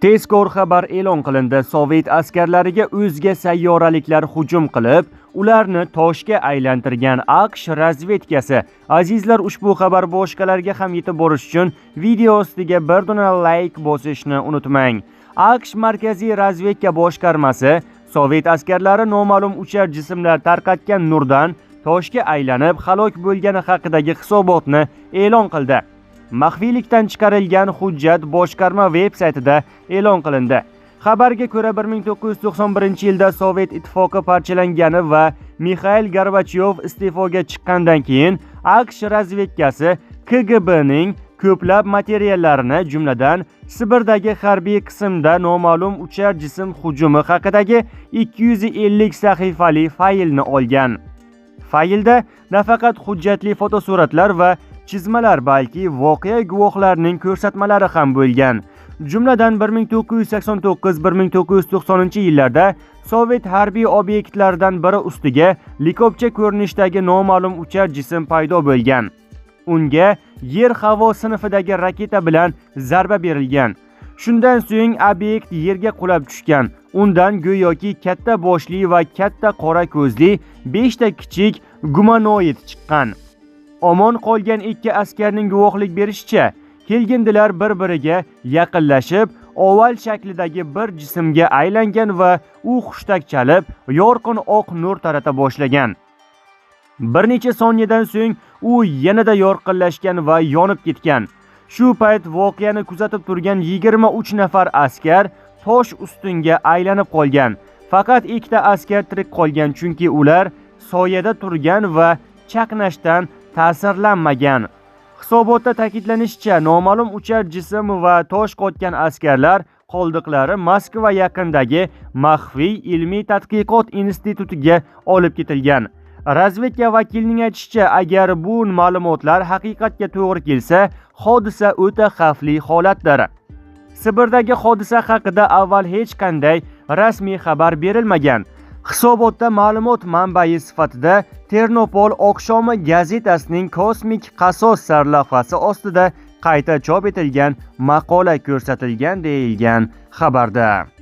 Tezkor xabar e'lon qilindi. Sovet askarlariga o'zga sayyoraliklar hujum qilib, ularni toshga aylantirgan AQSh razvedkasi. Azizlar, ushbu xabar boshqalarga ham yetib borish uchun video ostiga bir dona like bosishni unutmang. AQSh Markaziy razvedka boshqarmasi Sovet askarlari noma'lum uchar jismlar tarqatgan nurdan toshga aylanib halok bo'lgani haqidagi hisobotni e'lon qildi. Maxfiylikdan chiqarilgan hujjat boshqarma veb-saytida e'lon qilindi. Xabarga ko'ra 1991-yilda Sovet ittifoqi parchalangani va Mixail Gorbachyov iste'foga chiqqandan keyin AQSh razvedkasi KGBning ko'plab materiallarini, jumladan Sibirdagi harbiy qismda noma'lum uchar jism hujumi haqidagi 250 sahifali faylni olgan. Faylda nafaqat hujjatli fotosuratlar va chizmalar, balki voqea guvohlarining ko'rsatmalari ham bo'lgan. Jumladan 1989-1990-yillarda Sovet harbiy obyektlaridan biri ustiga likopcha ko'rinishdagi noma'lum uchar jism paydo bo'lgan. Unga yer-havo sinfidagi raketa bilan zarba berilgan. Shundan so'ng obyekt yerga qulab tushgan. Undan go'yoki katta boshli va katta qora ko'zli 5 ta kichik gumanoid chiqqan. Omon qolgan ikki askarning guvohlik berishicha, kelgindilar bir-biriga yaqinlashib, oval shaklidagi bir jismga aylangan va u hushtak chalib, yorqin oq nur tarata boshlagan. Bir necha soniyadan so'ng u yanada yorqinlashgan va yonib ketgan. Shu payt voqeani kuzatib turgan 23 nafar askar tosh ustunga aylanib qolgan. Faqat ikkita askar tirik qolgan, chunki ular soyada turgan va chaqnashdan ta'sirlanmagan. Hisobotda ta'kidlanishicha, noma'lum uchar jism va tosh qotgan askarlar qoldiqlari Moskva yaqinidagi maxfiy ilmiy tadqiqot institutiga olib ketilgan. Razvedka vakilining aytishicha, agar bu ma'lumotlar haqiqatga to'g'ri kelsa, hodisa o'ta xavfli holatdir. Sibirdagi hodisa haqida avval hech qanday rasmiy xabar berilmagan. Hisobotda ma'lumot manbai sifatida Ternopol oqshomi gazetasining Kosmik qasos sarlavhasi ostida qayta chop etilgan maqola ko'rsatilgan deyilgan xabarda.